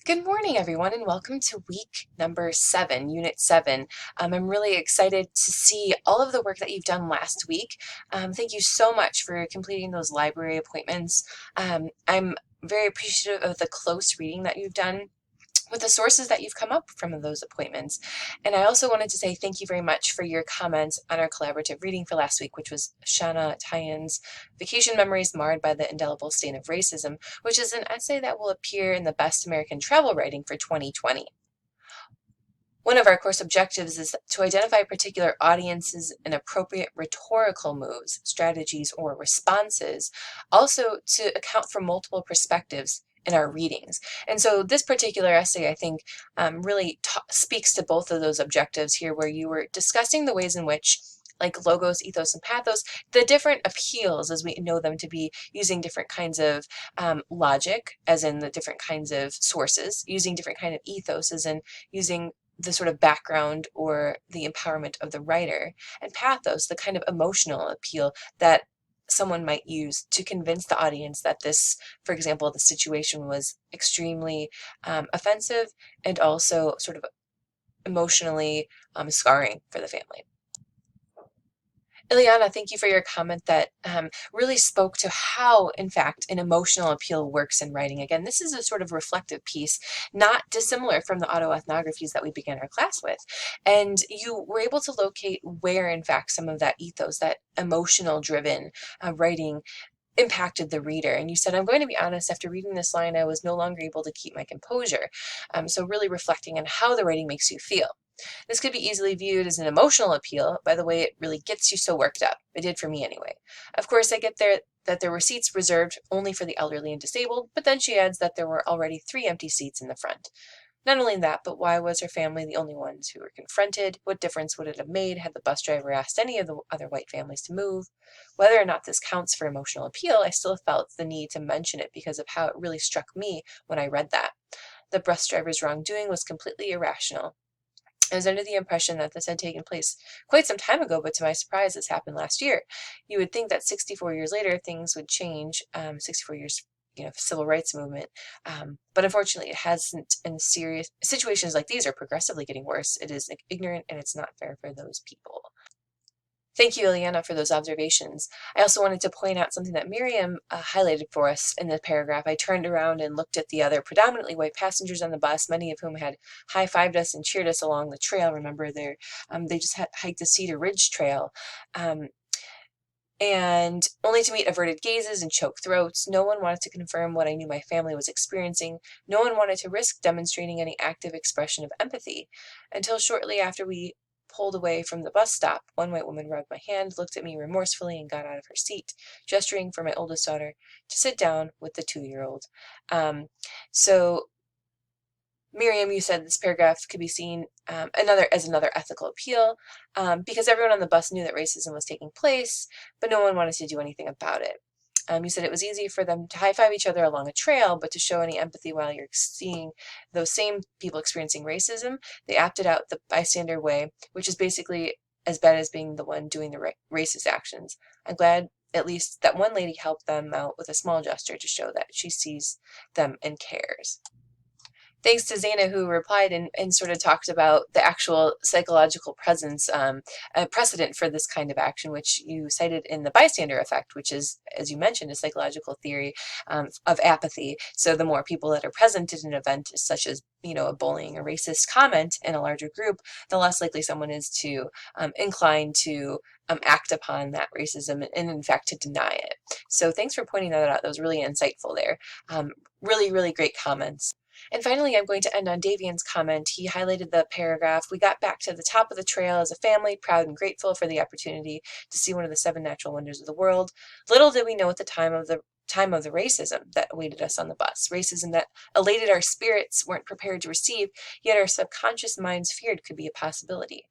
Good morning, everyone, and welcome to week number 7, Unit 7. I'm really excited to see all of the work that you've done last week. Thank you so much for completing those library appointments. I'm very appreciative of the close reading that you've done with the sources that you've come up from those appointments. And I also wanted to say thank you very much for your comments on our collaborative reading for last week, which was Shanna Tyen's Vacation Memories Marred by the Indelible Stain of Racism, which is an essay that will appear in the Best American Travel Writing for 2020. One of our course objectives is to identify particular audiences and appropriate rhetorical moves, strategies, or responses, also to account for multiple perspectives in our readings. And so this particular essay, I think, really speaks to both of those objectives here, where you were discussing the ways in which, like logos, ethos, and pathos, the different appeals as we know them to be using different kinds of logic, as in the different kinds of sources, using different kind of ethos, as in using the sort of background or the empowerment of the writer, and pathos, the kind of emotional appeal that someone might use to convince the audience that this, for example, the situation was extremely offensive and also sort of emotionally scarring for the family. Ileana, thank you for your comment that really spoke to how, in fact, an emotional appeal works in writing. Again, this is a sort of reflective piece, not dissimilar from the autoethnographies that we began our class with. And you were able to locate where, in fact, some of that ethos, that emotional driven writing impacted the reader. And you said, I'm going to be honest, after reading this line, I was no longer able to keep my composure. So really reflecting on how the writing makes you feel. This could be easily viewed as an emotional appeal by the way it really gets you so worked up. It did for me anyway. Of course, I get that there were seats reserved only for the elderly and disabled, but then she adds that there were already 3 empty seats in the front. Not only that, but why was her family the only ones who were confronted? What difference would it have made had the bus driver asked any of the other white families to move? Whether or not this counts for emotional appeal, I still felt the need to mention it because of how it really struck me when I read that. The bus driver's wrongdoing was completely irrational. I was under the impression that this had taken place quite some time ago, but to my surprise, this happened last year. You would think that 64 years later, things would change. 64 years, civil rights movement. But unfortunately, it hasn't. And serious situations like these are progressively getting worse. It is ignorant and it's not fair for those people. Thank you, Ileana, for those observations. I also wanted to point out something that Miriam highlighted for us in the paragraph. I turned around and looked at the other predominantly white passengers on the bus, many of whom had high-fived us and cheered us along the trail. Remember, they just had hiked the Cedar Ridge Trail. And only to meet averted gazes and choked throats. No one wanted to confirm what I knew my family was experiencing. No one wanted to risk demonstrating any active expression of empathy. Until shortly after we pulled away from the bus stop, one white woman rubbed my hand, looked at me remorsefully, and got out of her seat, gesturing for my oldest daughter to sit down with the 2-year-old. So Miriam, you said this paragraph could be seen as another ethical appeal because everyone on the bus knew that racism was taking place, but no one wanted to do anything about it. You said it was easy for them to high-five each other along a trail, but to show any empathy while you're seeing those same people experiencing racism, they opted out the bystander way, which is basically as bad as being the one doing the racist actions. I'm glad at least that one lady helped them out with a small gesture to show that she sees them and cares. Thanks to Zaina, who replied and sort of talked about the actual psychological presence, a precedent for this kind of action, which you cited in the bystander effect, which is, as you mentioned, a psychological theory of apathy. So the more people that are present at an event, such as a bullying or racist comment in a larger group, the less likely someone is to incline to act upon that racism and in fact to deny it. So thanks for pointing that out. That was really insightful there. Really, really great comments. And finally, I'm going to end on Davian's comment. He highlighted the paragraph. We got back to the top of the trail as a family, proud and grateful for the opportunity to see one of the 7 natural wonders of the world. Little did we know at the time of the racism that awaited us on the bus. Racism that elated our spirits weren't prepared to receive, yet our subconscious minds feared could be a possibility.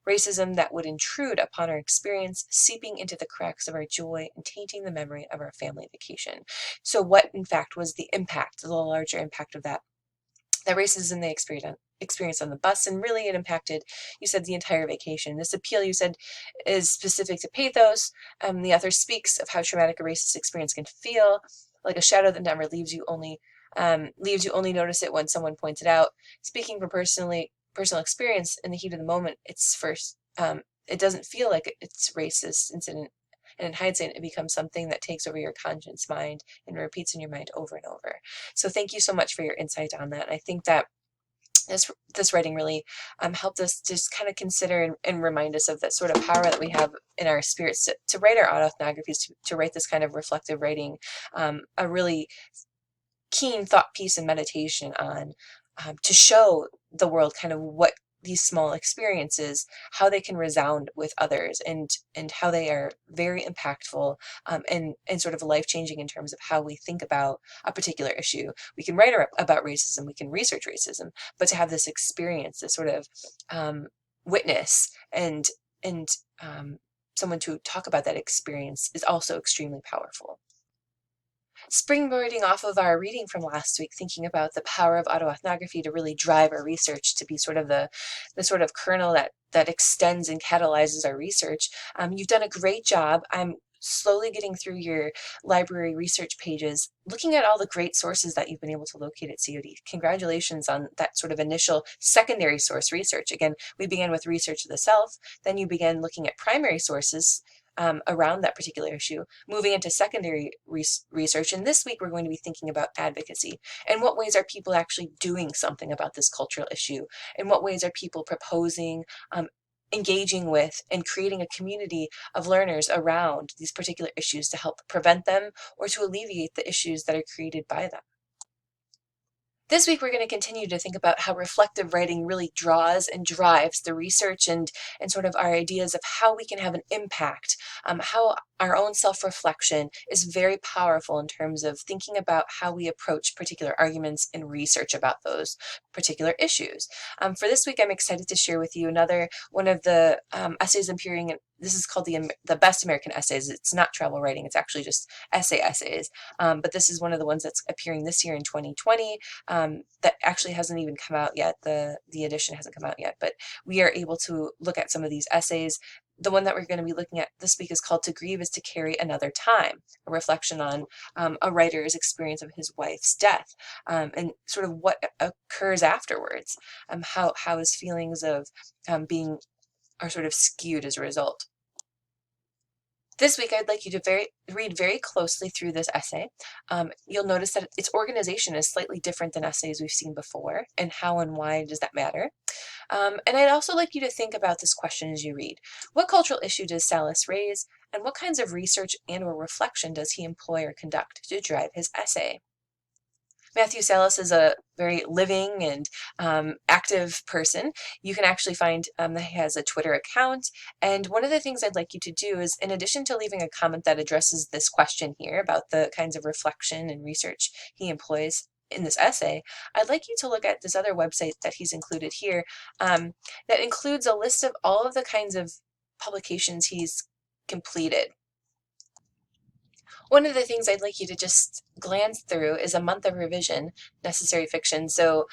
Racism that would intrude upon our experience, seeping into the cracks of our joy and tainting the memory of our family vacation. So what, in fact, was the impact, the larger impact of that racism they experienced on the bus, and really it impacted, you said, the entire vacation. This appeal, you said, is specific to pathos. The author speaks of how traumatic a racist experience can feel, like a shadow that never leaves you, only leaves you only notice it when someone points it out. Speaking from personal experience, in the heat of the moment, it doesn't feel like it's racist incident. And in hindsight, it becomes something that takes over your conscious mind and repeats in your mind over and over. So thank you so much for your insight on that. And I think that this writing really helped us just kind of consider and remind us of that sort of power that we have in our spirits to write our autoethnographies, to write this kind of reflective writing, a really keen thought piece and meditation on, to show the world kind of what these small experiences, how they can resound with others, and how they are very impactful, and sort of life-changing in terms of how we think about a particular issue. We can write about racism, we can research racism, but to have this experience, this sort of witness, and someone to talk about that experience is also extremely powerful. Springboarding off of our reading from last week, thinking about the power of autoethnography to really drive our research, to be sort of the sort of kernel that extends and catalyzes our research. You've done a great job. I'm slowly getting through your library research pages, looking at all the great sources that you've been able to locate at COD. Congratulations on that sort of initial secondary source research. Again, we began with research of the self, then you began looking at primary sources around that particular issue, moving into secondary research. And this week, we're going to be thinking about advocacy. In what ways are people actually doing something about this cultural issue? In what ways are people proposing, engaging with, and creating a community of learners around these particular issues to help prevent them or to alleviate the issues that are created by them? This week, we're going to continue to think about how reflective writing really draws and drives the research and sort of our ideas of how we can have an impact, how our own self-reflection is very powerful in terms of thinking about how we approach particular arguments and research about those particular issues. For this week, I'm excited to share with you another one of the essays appearing in, this is called the Best American Essays. It's not travel writing, it's actually just essays. But this is one of the ones that's appearing this year in 2020. That actually hasn't even come out yet. The edition hasn't come out yet, but we are able to look at some of these essays. The one that we're going to be looking at this week is called To Grieve is to Carry Another Time, a reflection on a writer's experience of his wife's death, and sort of what occurs afterwards, how his feelings of being are sort of skewed as a result. This week, I'd like you to read very closely through this essay. You'll notice that its organization is slightly different than essays we've seen before, and how and why does that matter? And I'd also like you to think about this question as you read. What cultural issue does Salas raise, and what kinds of research and/or reflection does he employ or conduct to drive his essay? Matthew Salas is a very living and active person. You can actually find that he has a Twitter account. And one of the things I'd like you to do is, in addition to leaving a comment that addresses this question here about the kinds of reflection and research he employs in this essay, I'd like you to look at this other website that he's included here, that includes a list of all of the kinds of publications he's completed. One of the things I'd like you to just glance through is A Month of Revision, Necessary Fiction. So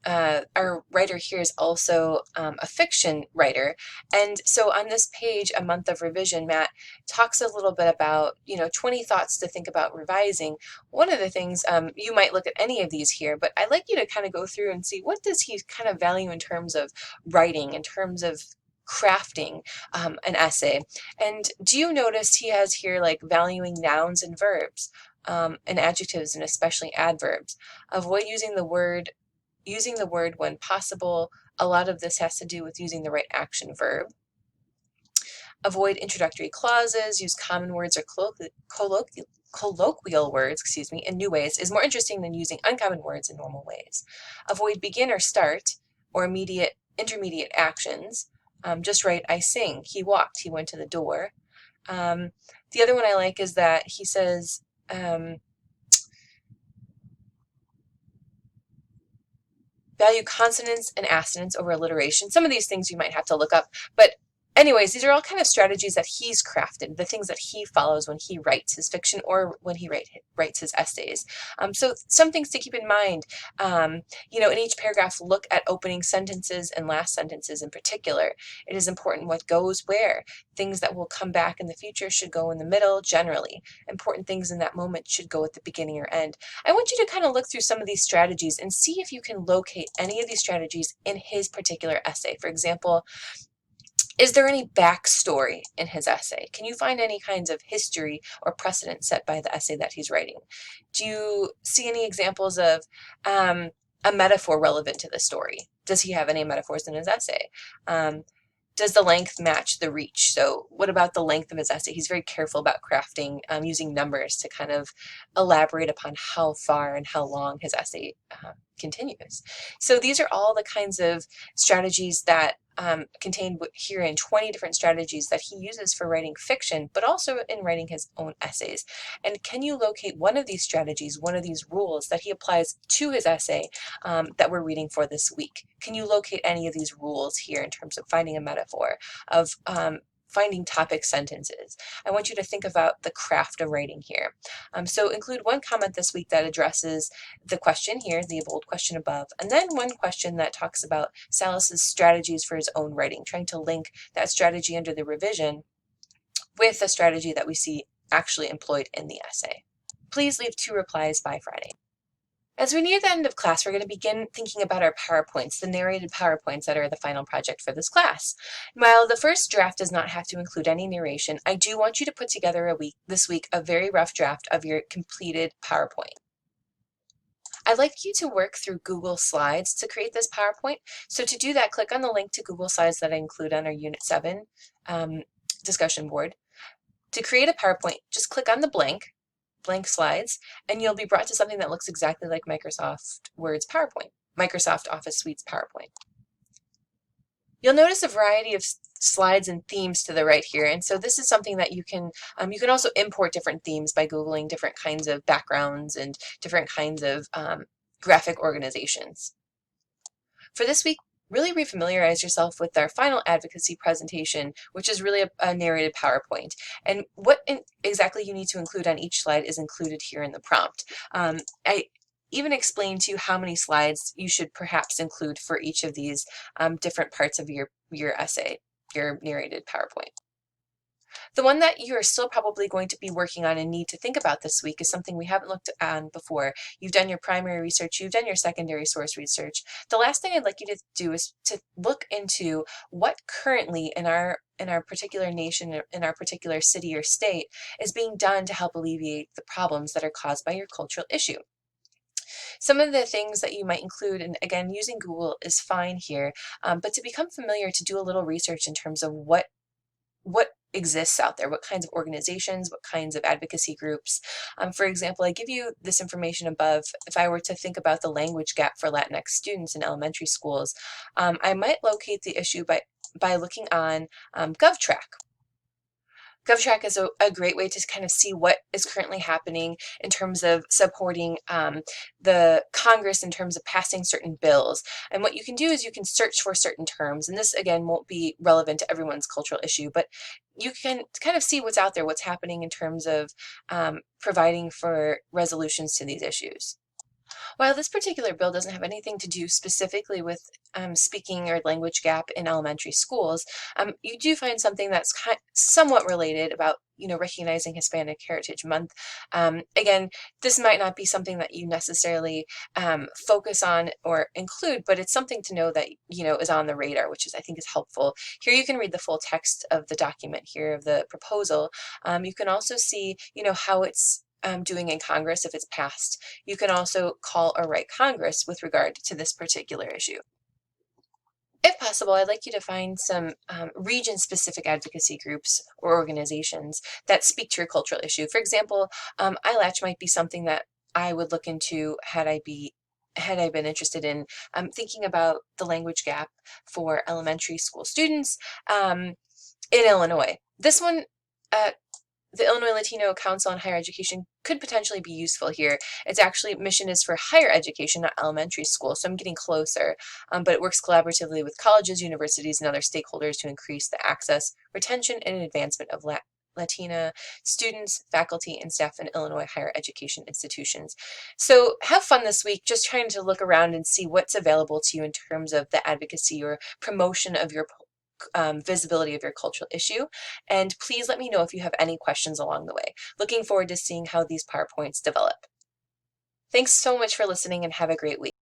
our writer here is also a fiction writer. And so on this page, A Month of Revision, Matt talks a little bit about, 20 thoughts to think about revising. One of the things, you might look at any of these here, but I'd like you to kind of go through and see, what does he kind of value in terms of writing, in terms of crafting an essay? And do you notice he has here like valuing nouns and verbs, and adjectives, and especially adverbs? Avoid using the word when possible. A lot of this has to do with using the right action verb. Avoid introductory clauses. Use common words or colloquial words, in new ways is more interesting than using uncommon words in normal ways. Avoid begin or start or intermediate actions. Just write, I sing, he walked, he went to the door. The other one I like is that he says, value consonants and assonants over alliteration. Some of these things you might have to look up, but Anyways, these are all kind of strategies that he's crafted, the things that he follows when he writes his fiction or when he writes his essays. So some things to keep in mind, in each paragraph, look at opening sentences and last sentences in particular. It is important what goes where. Things that will come back in the future should go in the middle generally. Important things in that moment should go at the beginning or end. I want you to kind of look through some of these strategies and see if you can locate any of these strategies in his particular essay. For example, is there any backstory in his essay? Can you find any kinds of history or precedent set by the essay that he's writing? Do you see any examples of a metaphor relevant to the story? Does he have any metaphors in his essay? Does the length match the reach? So what about the length of his essay? He's very careful about crafting, using numbers to kind of elaborate upon how far and how long his essay continues. So these are all the kinds of strategies that contained here in 20 different strategies that he uses for writing fiction, but also in writing his own essays. And can you locate one of these strategies, one of these rules that he applies to his essay that we're reading for this week? Can you locate any of these rules here in terms of finding a metaphor, of finding topic sentences? I want you to think about the craft of writing here. So include one comment this week that addresses the question here, the bold question above, and then one question that talks about Salas's strategies for his own writing, trying to link that strategy under the revision with the strategy that we see actually employed in the essay. Please leave 2 replies by Friday. As we near the end of class, we're going to begin thinking about our PowerPoints, the narrated PowerPoints that are the final project for this class. While the first draft does not have to include any narration, I do want you to put together this week a very rough draft of your completed PowerPoint. I'd like you to work through Google Slides to create this PowerPoint. So to do that, click on the link to Google Slides that I include on our Unit 7 discussion board. To create a PowerPoint, just click on the blank slides, and you'll be brought to something that looks exactly like Microsoft Word's PowerPoint, Microsoft Office Suite's PowerPoint. You'll notice a variety of slides and themes to the right here, and so this is something that you can also import different themes by Googling different kinds of backgrounds and different kinds of graphic organizations. For this week, really refamiliarize yourself with our final advocacy presentation, which is really a narrated PowerPoint. And what exactly you need to include on each slide is included here in the prompt. I even explained to you how many slides you should perhaps include for each of these different parts of your essay, your narrated PowerPoint. The one that you are still probably going to be working on and need to think about this week is something we haven't looked on before. You've done your primary research, you've done your secondary source research. The last thing I'd like you to do is to look into what currently in our particular nation, in our particular city or state, is being done to help alleviate the problems that are caused by your cultural issue. Some of the things that you might include, and again, using Google is fine here, but to become familiar, to do a little research in terms of what exists out there, what kinds of organizations, what kinds of advocacy groups. For example, I give you this information above. If I were to think about the language gap for Latinx students in elementary schools, I might locate the issue by looking on GovTrack. GovTrack is a great way to kind of see what is currently happening in terms of supporting the Congress in terms of passing certain bills. And what you can do is you can search for certain terms, and this again won't be relevant to everyone's cultural issue, but you can kind of see what's out there, what's happening in terms of providing for resolutions to these issues. While this particular bill doesn't have anything to do specifically with speaking or language gap in elementary schools, you do find something that's somewhat related about recognizing Hispanic Heritage Month. Again, this might not be something that you necessarily focus on or include, but it's something to know that is on the radar, which I think is helpful. Here you can read the full text of the document here of the proposal. You can also see how it's doing in Congress if it's passed. You can also call or write Congress with regard to this particular issue. If possible, I'd like you to find some region-specific advocacy groups or organizations that speak to your cultural issue. For example, iLatch might be something that I would look into had I been interested in thinking about the language gap for elementary school students in Illinois. This one the Illinois Latino Council on Higher Education could potentially be useful here. Its actually mission is for higher education, not elementary school, so I'm getting closer, but it works collaboratively with colleges, universities, and other stakeholders to increase the access, retention, and advancement of Latina students, faculty, and staff in Illinois higher education institutions. So have fun this week, just trying to look around and see what's available to you in terms of the advocacy or promotion of your visibility of your cultural issue. And please let me know if you have any questions along the way. Looking forward to seeing how these PowerPoints develop. Thanks so much for listening and have a great week.